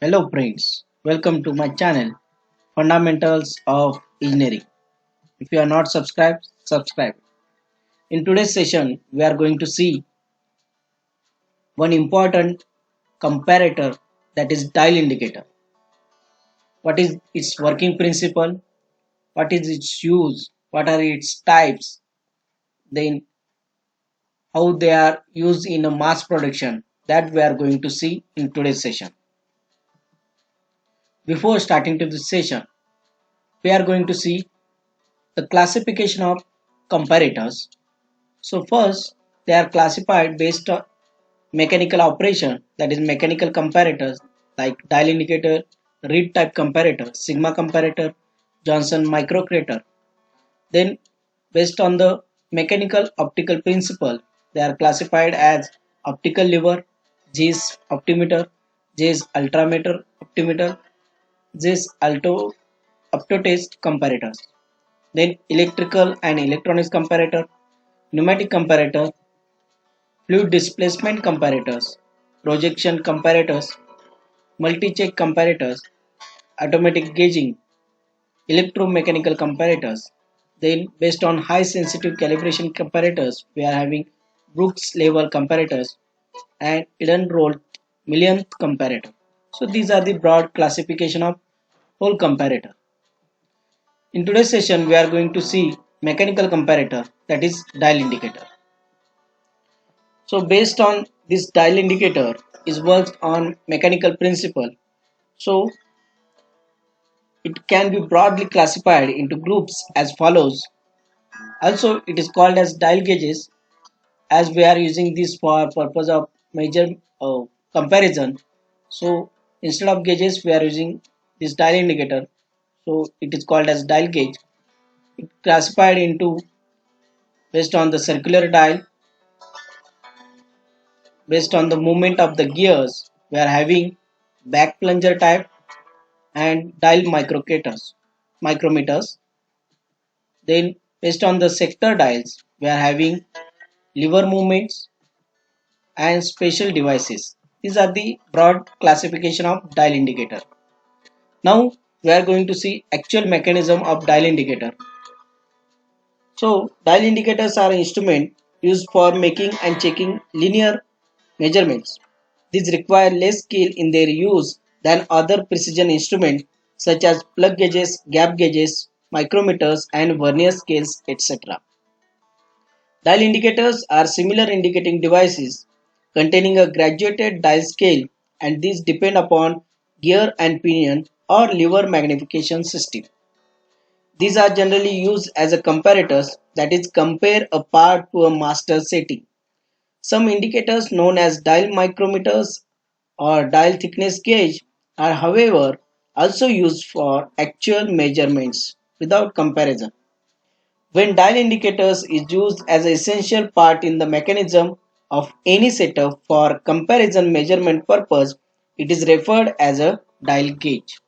Hello friends, welcome to my channel Fundamentals of Engineering. If you are not subscribed, subscribe. In today's session, we are going to see one important comparator, that is dial indicator. What is its working principle? What is its use? What are its types? Then how they are used in a mass production, that we are going to see in today's session. Before starting to this session, we are going to see the classification of comparators. So first, they are classified based on mechanical operation, that is mechanical comparators like dial indicator, reed type comparator, sigma comparator, Johnson microcrater. Then based on the mechanical optical principle, they are classified as optical lever, JIS optimeter, JIS ultrameter optimeter, JIS optotest comparators. Then electrical and electronics comparator, pneumatic comparator, fluid displacement comparators, projection comparators, multi-check comparators, automatic gauging, electromechanical comparators. Then based on high sensitive calibration comparators, we are having Brooks level comparators and Eden-Rolt millionth comparator. So these are the broad classification of whole comparator. In today's session, we are going to see mechanical comparator, that is dial indicator. So based on this dial indicator is worked on mechanical principle. So it can be broadly classified into groups as follows. Also it is called as dial gauges, as we are using this for purpose of major comparison. So instead of gauges we are using this dial indicator. So it is called as dial gauge. It classified into based on the circular dial, based on the movement of the gears. We are having back plunger type and dial micrometers. Then based on the sector dials, we are having lever movements and special devices. These are the broad classification of dial indicator. Now we are going to see actual mechanism of dial indicator. So dial indicators are instrument used for making and checking linear measurements. These require less skill in their use than other precision instruments such as plug gauges, gap gauges, micrometers and vernier scales, etc. Dial indicators are similar indicating devices containing a graduated dial scale, and these depend upon gear and pinion or lever magnification system. These are generally used as a comparators, that is compare a part to a master setting. Some indicators known as dial micrometers or dial thickness gauge are however also used for actual measurements without comparison. When dial indicators is used as an essential part in the mechanism of any setup for comparison measurement purpose, it is referred as a dial gauge.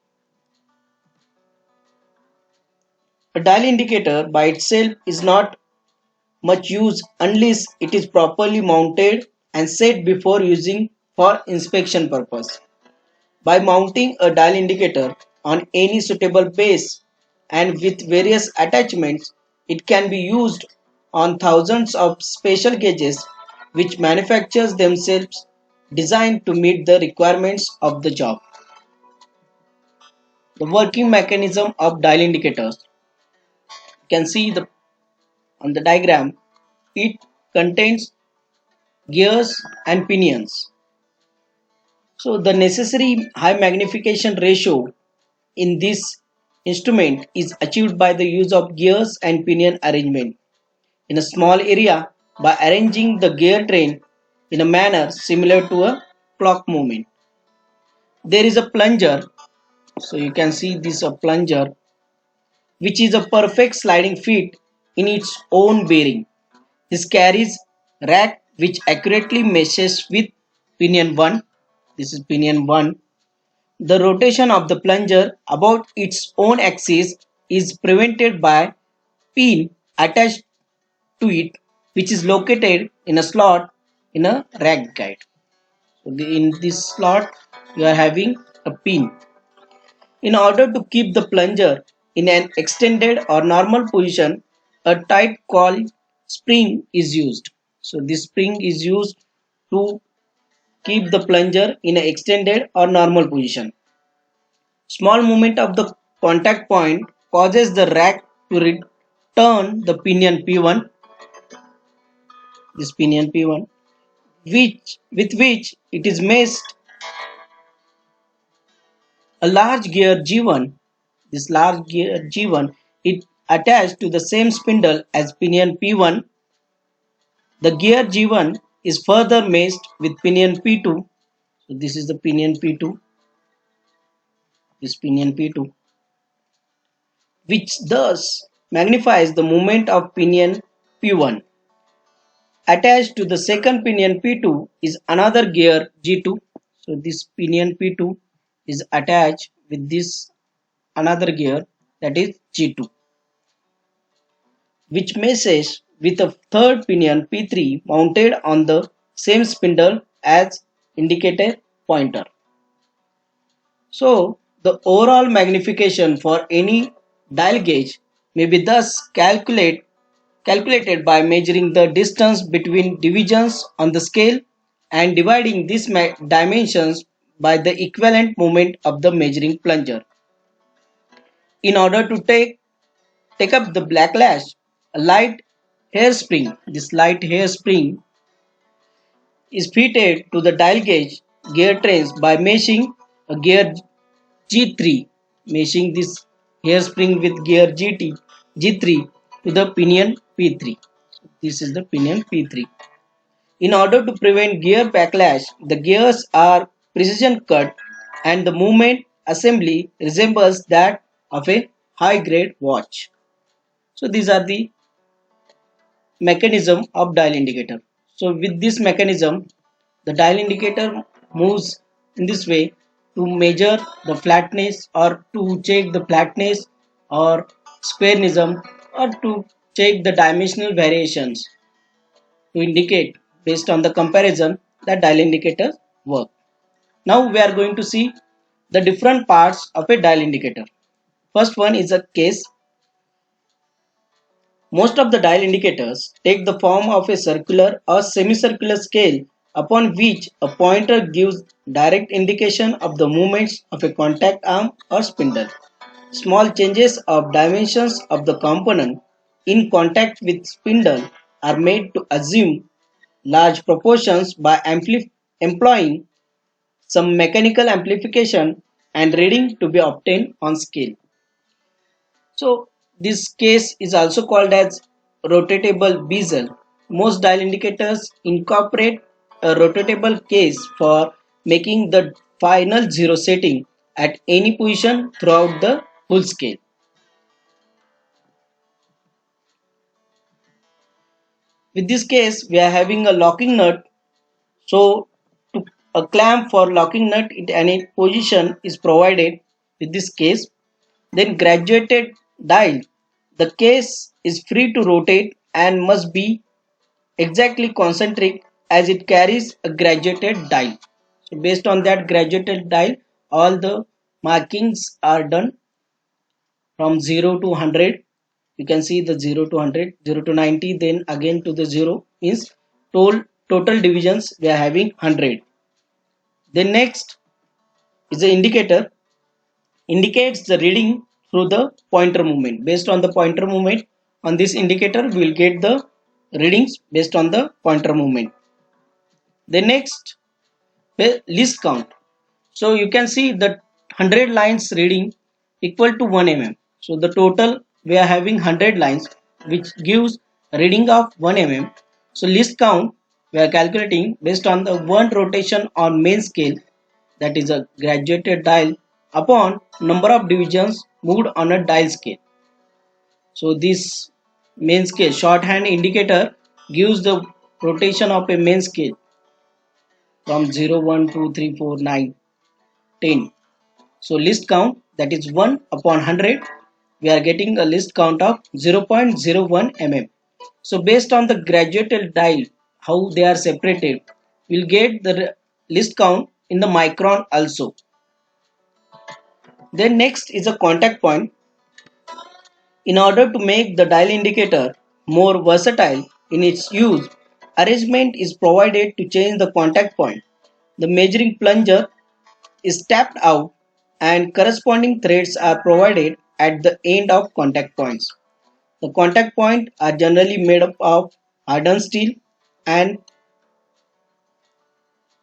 A dial indicator by itself is not much use unless it is properly mounted and set before using for inspection purpose. By mounting a dial indicator on any suitable base and with various attachments, it can be used on thousands of special gauges which manufacturers themselves designed to meet the requirements of the job. The working mechanism of dial indicators. You can see on the diagram, it contains gears and pinions. So the necessary high magnification ratio in this instrument is achieved by the use of gears and pinion arrangement in a small area by arranging the gear train in a manner similar to a clock movement. There is a plunger, so you can see this a plunger, which is a perfect sliding feet in its own bearing. This carries rack which accurately meshes with pinion 1. This is pinion 1. The rotation of the plunger about its own axis is prevented by pin attached to it, which is located in a slot in a rack guide. So in this slot you are having a pin. In order to keep the plunger in an extended or normal position, a tight coil spring is used. So this spring is used to keep the plunger in an extended or normal position. Small movement of the contact point causes the rack to return the pinion P1, this pinion P1, with which it is maced a large gear G1. This large gear G1 it attached to the same spindle as pinion P1. The gear G1 is further maced with pinion P2. So this is the pinion P2, this pinion P2, which thus magnifies the movement of pinion P1. Attached to the second pinion P2 is another gear G2. So this pinion P2 is attached with this another gear, that is G2, which meshes with a third pinion P3 mounted on the same spindle as indicator pointer. So the overall magnification for any dial gauge may be thus calculated by measuring the distance between divisions on the scale and dividing these dimensions by the equivalent moment of the measuring plunger. In order to take up the backlash, a light hairspring, this light hairspring is fitted to the dial gauge gear trains by meshing a gear G3, meshing this hairspring with gear G3 to the pinion P3. This is the pinion P3. In order to prevent gear backlash, the gears are precision cut and the movement assembly resembles that of a high grade watch. So these are the mechanism of dial indicator. So with this mechanism, the dial indicator moves in this way to measure the flatness or to check the flatness or squarenism or to check the dimensional variations to indicate based on the comparison that dial indicators work. Now we are going to see the different parts of a dial indicator. First one is a case. Most of the dial indicators take the form of a circular or semicircular scale upon which a pointer gives direct indication of the movements of a contact arm or spindle. Small changes of dimensions of the component in contact with spindle are made to assume large proportions by employing some mechanical amplification and reading to be obtained on scale. So this case is also called as rotatable bezel. Most dial indicators incorporate a rotatable case for making the final zero setting at any position throughout the full scale. With this case, we are having a locking nut. So a clamp for locking nut in any position is provided with this case. Then graduated dial. The case is free to rotate and must be exactly concentric as it carries a graduated dial. So based on that graduated dial, all the markings are done from 0 to 100. You can see the 0 to 100, 0 to 90, then again to the 0 means total divisions we are having 100. Then next is the indicator, indicates the reading through the pointer movement. Based on the pointer movement on this indicator, we will get the readings based on the pointer movement. The next, list count. So you can see the 100 lines reading equal to 1 mm. So the total we are having 100 lines which gives a reading of 1 mm. So list count we are calculating based on the one rotation on main scale, that is a graduated dial, upon number of divisions moved on a dial scale. So this main scale shorthand indicator gives the rotation of a main scale from 0, 1, 2, 3, 4, 9, 10. So list count, that is 1 upon 100, we are getting a list count of 0.01 mm. So based on the graduated dial, how they are separated, we'll get the list count in the micron also. Then next is a contact point. In order to make the dial indicator more versatile in its use, arrangement is provided to change the contact point. The measuring plunger is tapped out and corresponding threads are provided at the end of contact points. The contact points are generally made up of hardened steel and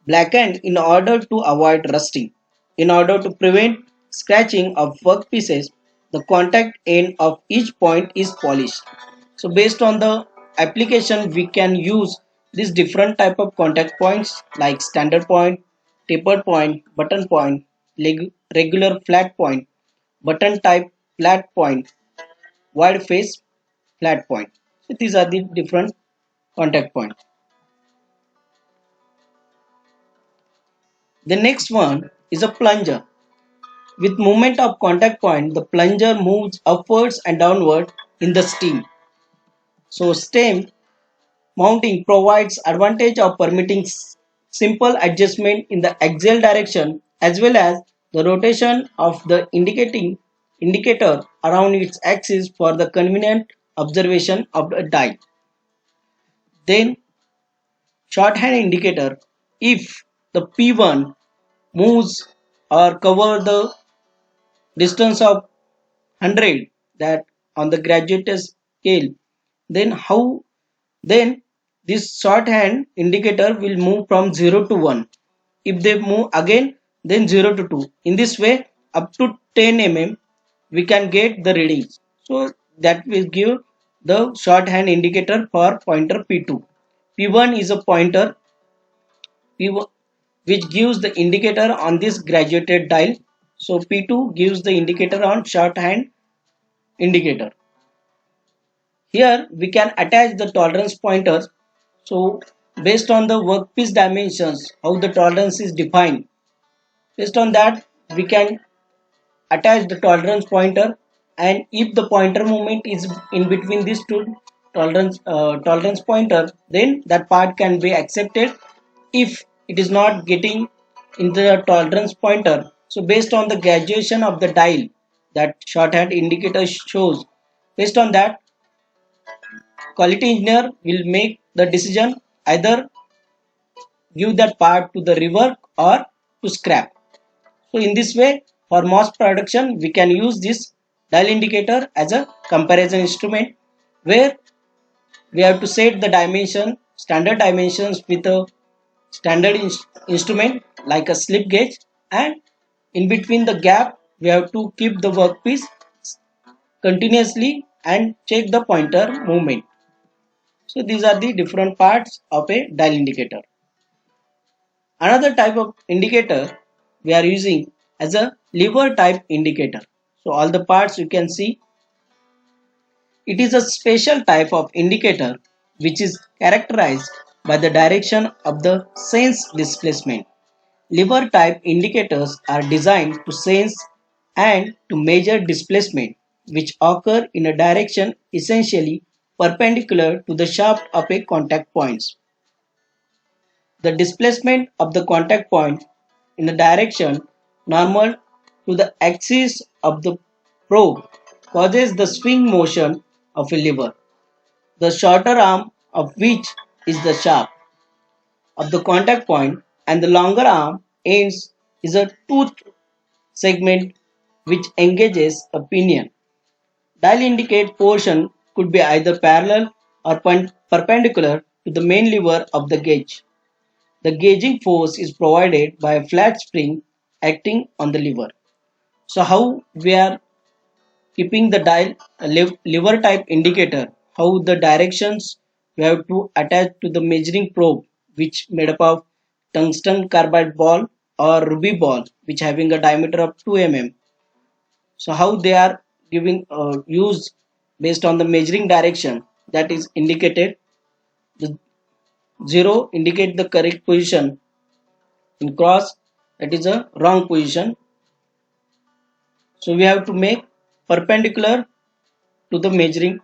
blackened in order to avoid rusting. In order to prevent scratching of workpieces, the contact end of each point is polished. So based on the application, we can use these different type of contact points like standard point, tapered point, button point, regular flat point, button type flat point, wide face flat point. So these are the different contact points. The next one is a plunger. With movement of contact point, the plunger moves upwards and downward in the stem. So stem mounting provides advantage of permitting simple adjustment in the axial direction as well as the rotation of the indicator around its axis for the convenient observation of the dial. Then shorthand indicator, if the P1 moves or cover the distance of 100 that on the graduated scale, then then this shorthand indicator will move from 0 to 1. If they move again, then 0 to 2. In this way, up to 10 mm we can get the readings. So that will give the shorthand indicator for pointer P2. P1 is a pointer P1 which gives the indicator on this graduated dial. So P2 gives the indicator on shorthand indicator. Here we can attach the tolerance pointers. So based on the workpiece dimensions, how the tolerance is defined. Based on that, we can attach the tolerance pointer, and if the pointer movement is in between these two tolerance pointer, then that part can be accepted. If it is not getting in the tolerance pointer, so based on the graduation of the dial that shorthand indicator shows, based on that quality engineer will make the decision either give that part to the rework or to scrap. So in this way, for mass production, we can use this dial indicator as a comparison instrument where we have to set the dimension, standard dimensions with a standard instrument like a slip gauge, and in between the gap we have to keep the workpiece continuously and check the pointer movement. So these are the different parts of a dial indicator. Another type of indicator we are using as a lever type indicator. So all the parts you can see, it is a special type of indicator which is characterized by the direction of the sense displacement. Lever type indicators are designed to sense and to measure displacement which occur in a direction essentially perpendicular to the shaft of a contact points. The displacement of the contact point in the direction normal to the axis of the probe causes the swing motion of a lever, the shorter arm of which is the shaft of the contact point and the longer arm ends is a tooth segment which engages a pinion. Dial indicate portion could be either parallel or perpendicular to the main lever of the gauge. The gauging force is provided by a flat spring acting on the lever. So how we are keeping the dial lever type indicator, how the directions we have to attach to the measuring probe which made up of tungsten carbide ball or ruby ball which having a diameter of 2 mm. So how they are giving use based on the measuring direction that is indicated. The 0 indicate the correct position, in cross that is a wrong position. So we have to make perpendicular to the measuring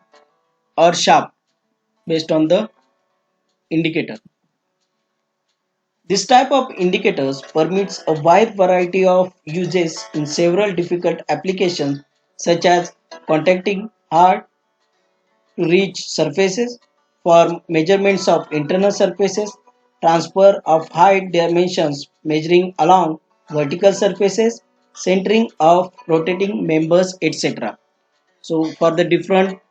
or shaft based on the indicator. This type of indicators permits a wide variety of uses in several difficult applications such as contacting hard to reach surfaces for measurements of internal surfaces, transfer of height dimensions measuring along vertical surfaces, centering of rotating members, etc. So for the different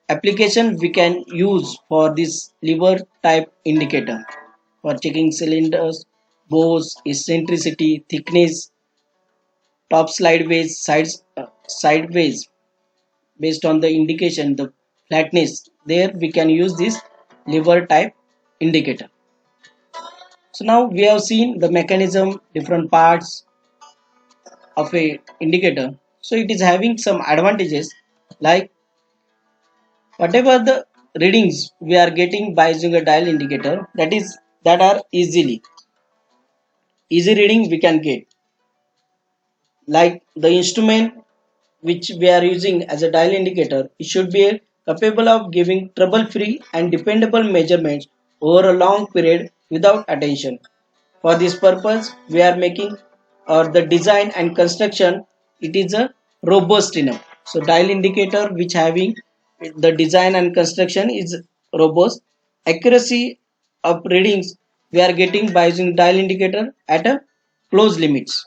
application we can use for this lever type indicator for checking cylinders, bores, eccentricity, thickness, top sideways based on the indication, the flatness. There we can use this lever type indicator. So now we have seen the mechanism, different parts of a indicator. So it is having some advantages like whatever the readings we are getting by using a dial indicator, that are easy reading we can get, like the instrument which we are using as a dial indicator, it should be capable of giving trouble-free and dependable measurements over a long period without attention. For this purpose, we are making the design and construction. It is a robust enough. So dial indicator which having the design and construction is robust. Accuracy of readings we are getting by using dial indicator at a close limits.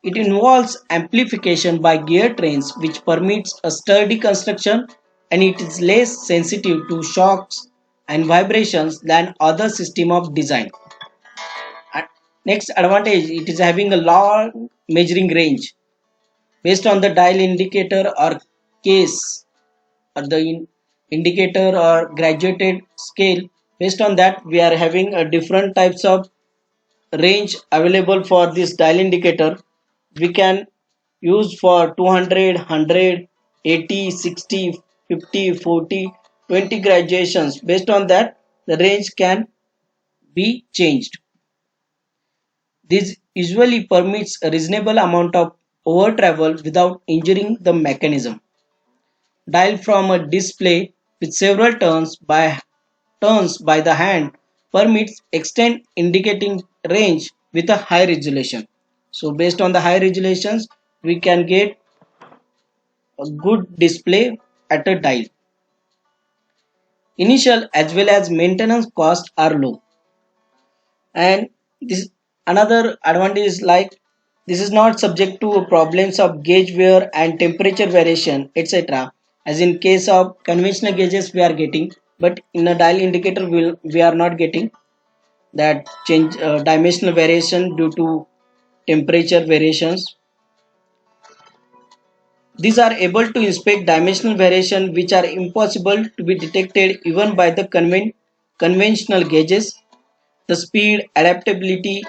It involves amplification by gear trains which permits a sturdy construction, and it is less sensitive to shocks and vibrations than other system of design. And next advantage, it is having a long measuring range based on the dial indicator or case or the indicator or graduated scale. Based on that we are having a different types of range available for this dial indicator. We can use for 200, 100, 80, 60, 50, 40, 20 graduations. Based on that the range can be changed. This usually permits a reasonable amount of over travel without injuring the mechanism. Dial from a display with several turns by the hand permits extend indicating range with a high resolution. So based on the high resolutions we can get a good display at a dial. Initial as well as maintenance costs are low, and this another advantage is like this is not subject to problems of gauge wear and temperature variation, etc., as in case of conventional gauges we are getting, but in a dial indicator we are not getting that change dimensional variation due to temperature variations. These are able to inspect dimensional variation which are impossible to be detected even by the conventional gauges. The speed, adaptability,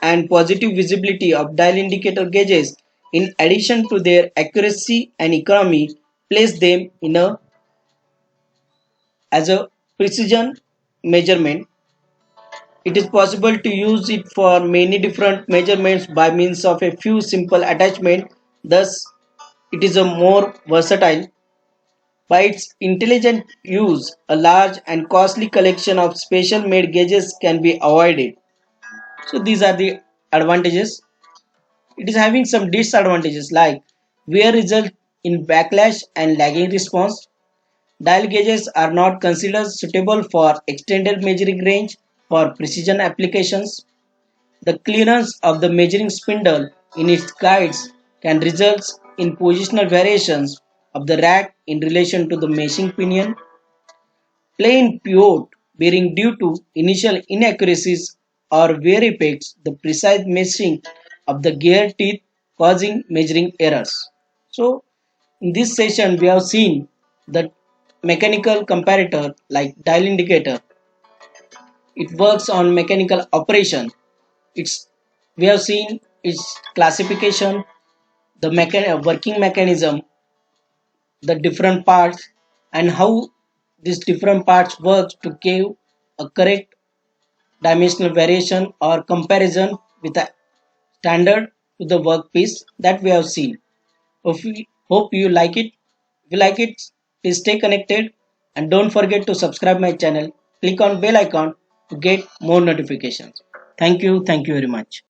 and positive visibility of dial indicator gauges, in addition to their accuracy and economy, place them in a as a precision measurement. It is possible to use it for many different measurements by means of a few simple attachments. Thus, it is a more versatile. By its intelligent use, a large and costly collection of special made gauges can be avoided. So these are the advantages. It is having some disadvantages like wear result in backlash and lagging response. Dial gauges are not considered suitable for extended measuring range for precision applications. The clearance of the measuring spindle in its guides can result in positional variations of the rack in relation to the meshing pinion. Plain pivot bearing due to initial inaccuracies or wear effects the precise meshing of the gear teeth causing measuring errors. So in this session we have seen that mechanical comparator like dial indicator, it works on mechanical operation. It's we have seen its classification, the working mechanism, the different parts, and how these different parts work to give a correct dimensional variation or comparison with a standard to the workpiece that we have seen. Hope you like it. If you like it, please stay connected and don't forget to subscribe my channel. Click on bell icon to get more notifications. Thank you very much.